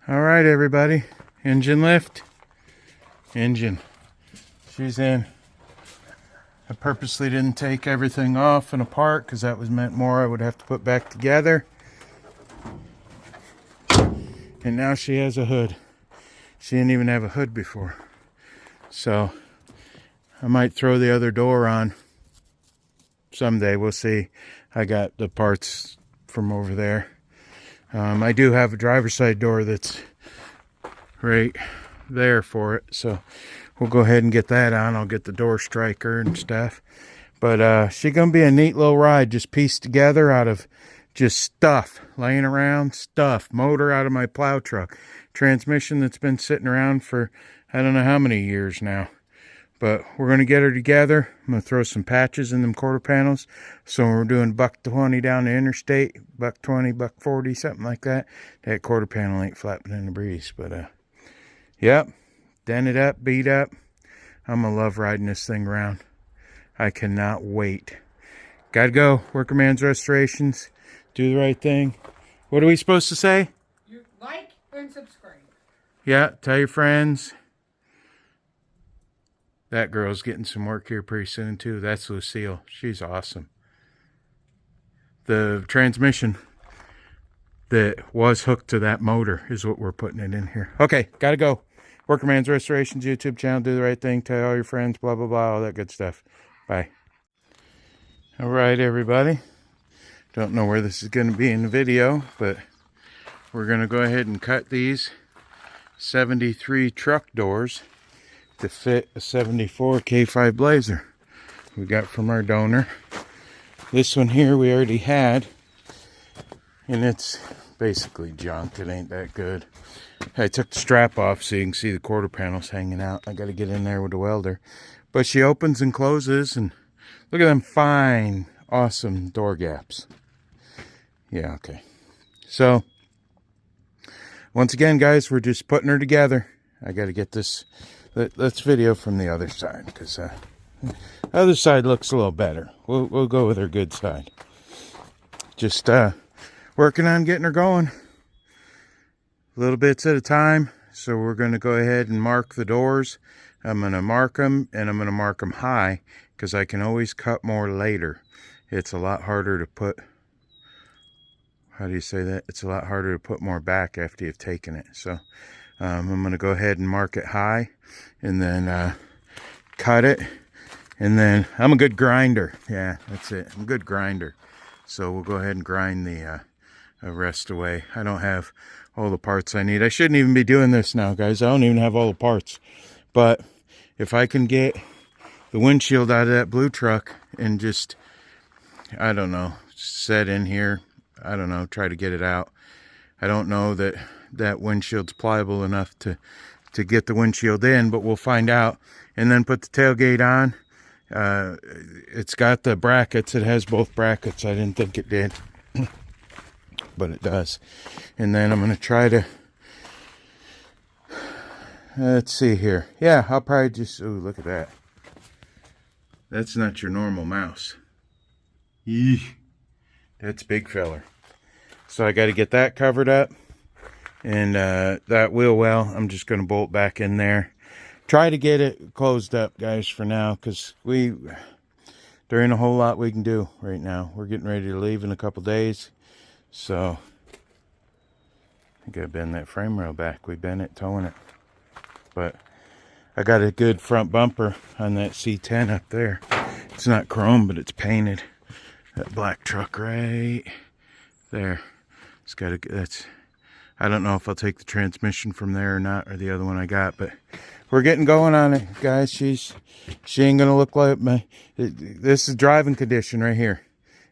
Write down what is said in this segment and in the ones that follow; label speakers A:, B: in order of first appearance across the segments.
A: All right, everybody. Engine lift. Engine. She's in. I purposely didn't take everything off and apart because that was meant more I would have to put back together. And now she has a hood. She didn't even have a hood before. So I might throw the other door on someday. We'll see. I got the parts from over there. I do have a driver's side door that's right there for it. So we'll go ahead and get that on. I'll get the door striker and stuff. But she's going to be a neat little ride, just pieced together out of just stuff laying around, stuff. Motor out of my plow truck. Transmission that's been sitting around for I don't know how many years now. But we're going to get her together. I'm going to throw some patches in them quarter panels. So when we're doing $1.20 down the interstate, $1.20, $1.40, something like that, that quarter panel ain't flapping in the breeze. But, yep, dented up, beat up. I'm going to love riding this thing around. I cannot wait. Gotta go. Workerman's Restorations. Do the right thing. What are we supposed to say?
B: You like and subscribe.
A: Yeah, tell your friends. That girl's getting some work here pretty soon, too. That's Lucille. She's awesome. The transmission that was hooked to that motor is what we're putting it in here. Okay, gotta go. Workerman's Restorations YouTube channel. Do the right thing. Tell all your friends. Blah, blah, blah. All that good stuff. Bye. All right, everybody. Don't know where this is going to be in the video, but we're going to go ahead and cut these 73 truck doors to fit a 74 K5 Blazer we got from our donor. This one here we already had, and it's basically junk. It ain't that good. I took the strap off so you can see the quarter panels hanging out. I got to get in there with the welder. But she opens and closes, and look at them fine, awesome door gaps. Yeah, okay. So, once again, guys, we're just putting her together. I got to get this. Let's video from the other side, because the other side looks a little better. We'll go with her good side. Just working on getting her going. Little bits at a time. So we're going to go ahead and mark the doors. I'm going to mark them, and I'm going to mark them high, because I can always cut more later. It's a lot harder to put... How do you say that? It's a lot harder to put more back after you've taken it. So I'm going to go ahead and mark it high, and then cut it. And then I'm a good grinder. Yeah, that's it. I'm a good grinder. So we'll go ahead and grind the rest away. I don't have all the parts I need. I shouldn't even be doing this now, guys. I don't even have all the parts. But if I can get the windshield out of that blue truck and just, I don't know, set in here, I don't know, try to get it out. I don't know that that windshield's pliable enough to get the windshield in, but we'll find out. And then put the tailgate on. It's got the brackets. It has both brackets. I didn't think it did, but it does. And then I'm going to try to, let's see here. Yeah, I'll probably just, ooh, look at that. That's not your normal mouse. Eesh. That's big feller. So I got to get that covered up. And that wheel well, I'm just going to bolt back in there. Try to get it closed up, guys, for now. Because there ain't a whole lot we can do right now. We're getting ready to leave in a couple days. So I got to bend that frame rail back. We bent it, towing it. But I got a good front bumper on that C10 up there. It's not chrome, but it's painted. That black truck right there. It's got a, that's, I don't know if I'll take the transmission from there or not, or the other one I got, but we're getting going on it, guys. She ain't gonna look like this is driving condition right here.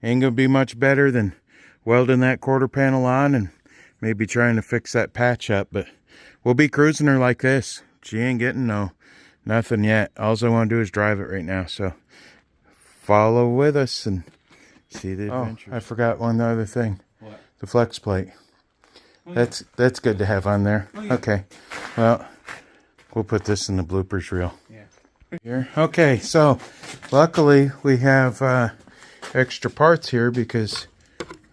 A: Ain't gonna be much better than welding that quarter panel on and maybe trying to fix that patch up, but we'll be cruising her like this. She ain't getting nothing yet. All I want to do is drive it right now, so follow with us and see the adventure. I forgot one other thing. What? The flex plate. That's good to have on there. Oh, yeah. Okay. Well, we'll put this in the bloopers reel. Yeah. Here. Okay, so luckily we have extra parts here because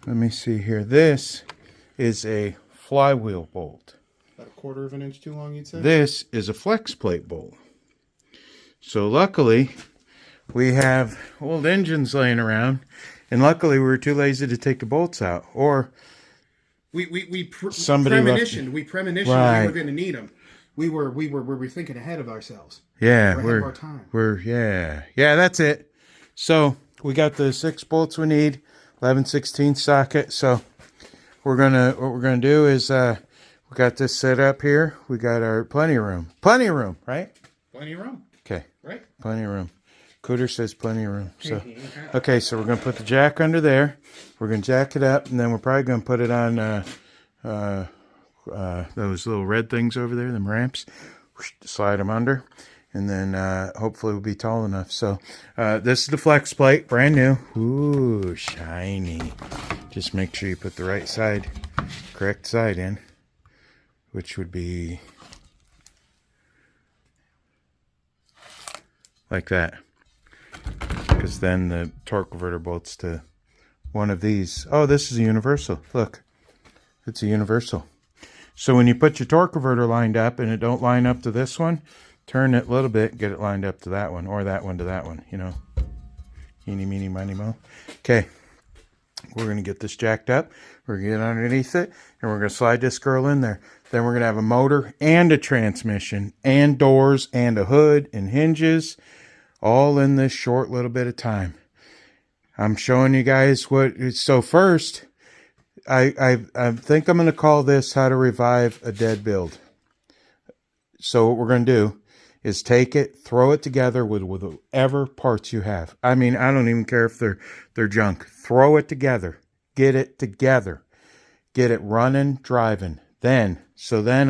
A: let me see here. This is a flywheel bolt.
C: quarter of an inch too long, you'd say?
A: This is a flex plate bolt. So luckily, we have old engines laying around, and luckily we were too lazy to take the bolts out. Or somebody
C: premonitioned. We premonitioned
A: Right.
C: we were going to need them. We were thinking ahead of ourselves.
A: yeah,
C: We're ahead of our time.
A: yeah, that's it. So we got the 6 bolts we need, 11/16 socket. So what we're gonna do is we got this set up here. We got our plenty of room, right?
C: Plenty of room,
A: Okay,
C: right?
A: plenty of room. Cooter says plenty of room. So okay, so we're gonna put the jack under there. We're gonna jack it up, and then we're probably gonna put it on those little red things over there, them ramps. Slide them under, and then hopefully we'll be tall enough. So this is the flex plate, brand new. Ooh, shiny. Just make sure you put the right side, correct side in, which would be like that. Because then the torque converter bolts to one of these. Oh, this is a universal. Look, it's a universal. So when you put your torque converter lined up and it don't line up to this one, turn it a little bit, get it lined up to that one, or that one to that one, you know. Eeny, meeny, miny, mo. Okay, we're going to get this jacked up. We're going to get underneath it, and we're going to slide this girl in there. Then we're going to have a motor and a transmission and doors and a hood and hinges, all in this short little bit of time. I'm showing you guys what. So first, I think I'm going to call this how to revive a dead build. So what we're going to do is take it, throw it together with whatever parts you have. I mean, I don't even care if they're junk. Throw it together. Get it together. Get it running, driving. Then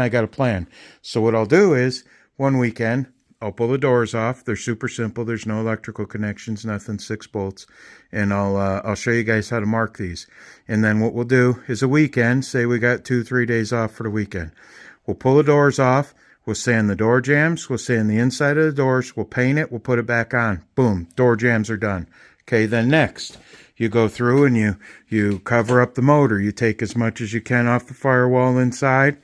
A: I got a plan. So what I'll do is one weekend, I'll pull the doors off. They're super simple. There's no electrical connections, nothing, 6 bolts. And I'll show you guys how to mark these. And then what we'll do is a weekend, say we got 2-3 days off for the weekend. We'll pull the doors off. We'll sand the door jambs. We'll sand the inside of the doors. We'll paint it. We'll put it back on. Boom. Door jambs are done. Okay, then next, you go through and you cover up the motor. You take as much as you can off the firewall inside.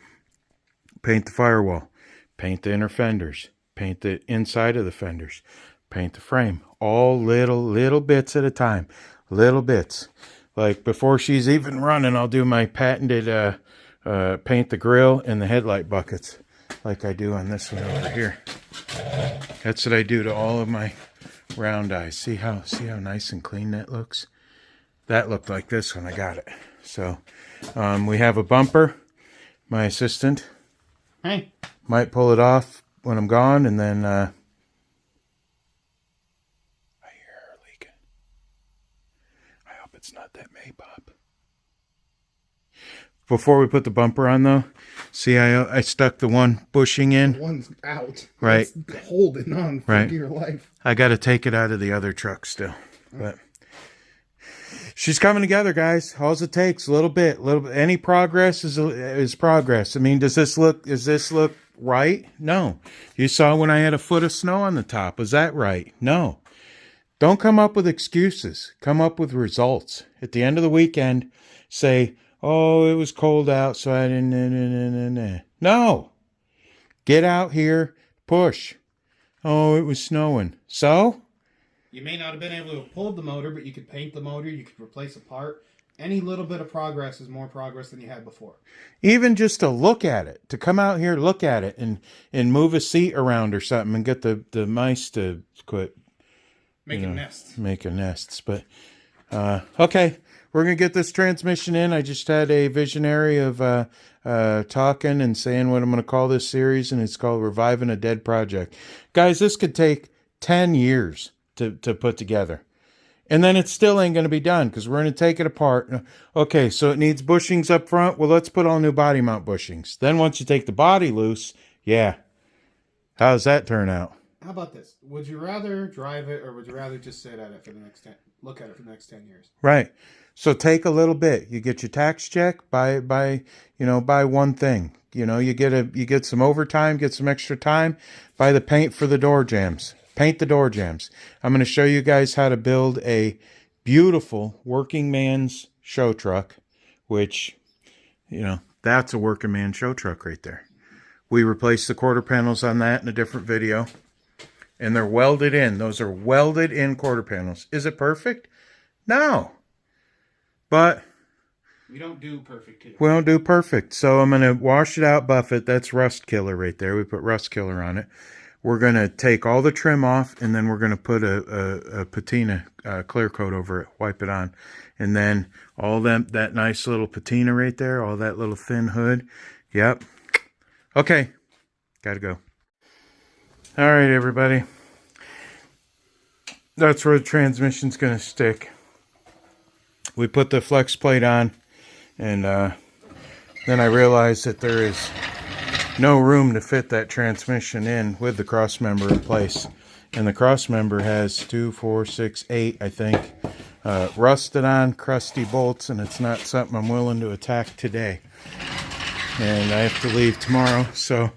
A: Paint the firewall. Paint the inner fenders. Paint the inside of the fenders. Paint the frame. All little bits at a time. Little bits. Like before she's even running, I'll do my patented paint the grill and the headlight buckets. Like I do on this one over here. That's what I do to all of my round eyes. See how nice and clean that looks? That looked like this when I got it. So we have a bumper. My assistant might pull it off when I'm gone, and then I hear her leaking. I hope it's not that Maypop. Before we put the bumper on, though, see I stuck the one bushing in.
C: One's out.
A: Right.
C: It's holding on for
A: Right.
C: dear life.
A: I got to take it out of the other truck still, but she's coming together, guys. All it takes a little bit. Any progress is progress. I mean, does this look right? No. You saw when I had a foot of snow on the top. Was that right? No. Don't come up with excuses. Come up with results. At the end of the weekend, say, "Oh, it was cold out, so I didn't." No. Get out here, push. Oh, it was snowing. So?
C: You may not have been able to have pulled the motor, but you could paint the motor. You could replace a part. Any little bit of progress is more progress than you had before.
A: Even just to look at it, to come out here, look at it, and move a seat around or something, and get the mice to quit
C: Making nests.
A: making nests. But okay, we're gonna get this transmission in. I just had a visionary of talking and saying what I'm gonna call this series, and it's called Reviving a Dead Project. Guys, this could take 10 years to put together. And then it still ain't going to be done because we're going to take it apart. Okay, so it needs bushings up front. Well, let's put all new body mount bushings. Then once you take the body loose, yeah. How does that turn out?
C: How about this? Would you rather drive it, or would you rather just sit at it for the next 10? Look at it for the next 10 years.
A: Right. So take a little bit. You get your tax check, buy one thing. You get some overtime, get some extra time, buy the paint for the door jambs. Paint the door jambs. I'm going to show you guys how to build a beautiful working man's show truck, which, that's a working man show truck right there. We replaced the quarter panels on that in a different video. And they're welded in. Those are welded in quarter panels. Is it perfect? No. But
C: We don't do perfect here.
A: we don't do perfect. So I'm going to wash it out, buff it. That's rust killer right there. We put rust killer on it. We're going to take all the trim off, and then we're going to put a patina clear coat over it, wipe it on. And then all that nice little patina right there, all that little thin hood. Yep. Okay. Got to go. All right, everybody. That's where the transmission's going to stick. We put the flex plate on, and then I realized that there is no room to fit that transmission in with the cross member in place. And the cross member has 2, 4, 6, 8, I think, rusted on, crusty bolts, and it's not something I'm willing to attack today. And I have to leave tomorrow, so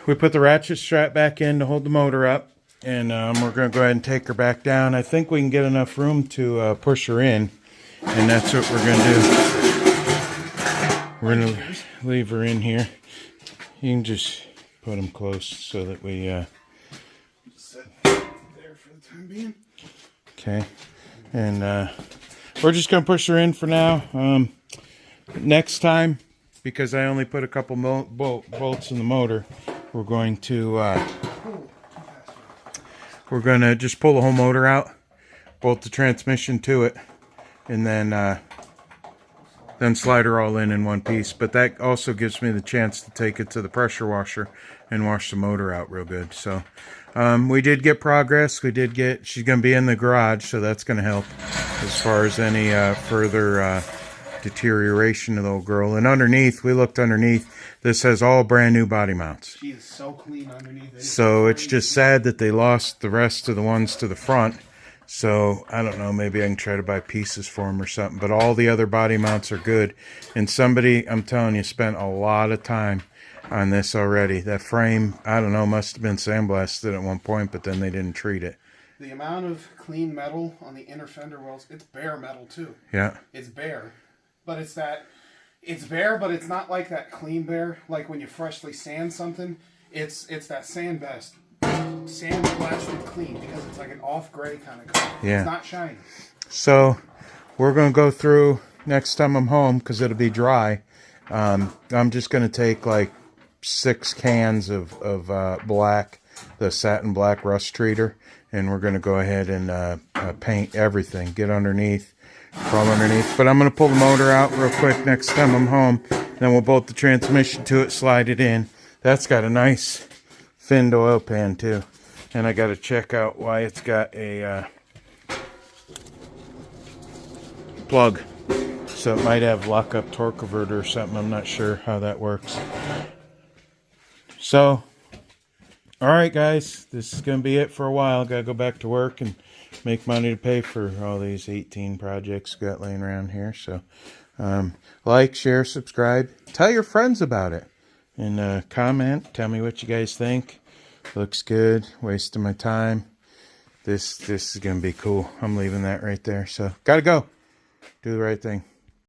A: we put the ratchet strap back in to hold the motor up, and we're going to go ahead and take her back down. I think we can get enough room to push her in, and that's what we're going to do. We're going to leave her in here. You can just put them close so that we...
C: Just sit there for the time being.
A: Okay. And we're just going to push her in for now. Next time, because I only put a couple bolts in the motor, we're going to just pull the whole motor out, bolt the transmission to it, and then slide her all in one piece. But that also gives me the chance to take it to the pressure washer and wash the motor out real good. So we did get progress. She's going to be in the garage, so that's going to help as far as any further deterioration of the old girl. And underneath, we looked underneath, this has all brand new body mounts.
C: She is so clean underneath.
A: So it's just sad that they lost the rest of the ones to the front. So I don't know, maybe I can try to buy pieces for them or something. But all the other body mounts are good. And somebody, I'm telling you, spent a lot of time on this already. That frame, I don't know, must have been sandblasted at one point, but then they didn't treat it.
C: The amount of clean metal on the inner fender wells, it's bare metal too.
A: Yeah.
C: It's bare. But it's bare, but it's not like that clean bare, like when you freshly sand something. It's that sandblasted clean, because it's like an off gray kind of color.
A: Yeah.
C: It's not shiny.
A: So we're going to go through next time I'm home, because it'll be dry. I'm just going to take like 6 cans of black, the satin black rust treater, and we're going to go ahead and paint everything, get underneath, crawl underneath. But I'm going to pull the motor out real quick next time I'm home. Then we'll bolt the transmission to it, slide it in. That's got a nice finned oil pan too. And I got to check out why it's got a plug. So it might have lockup torque converter or something. I'm not sure how that works. So, all right, guys. This is going to be it for a while. Got to go back to work and make money to pay for all these 18 projects got laying around here. So, like, share, subscribe. Tell your friends about it. And comment. Tell me what you guys think. Looks good. Wasting my time. This is going to be cool. I'm leaving that right there. So, got to go. Do the right thing.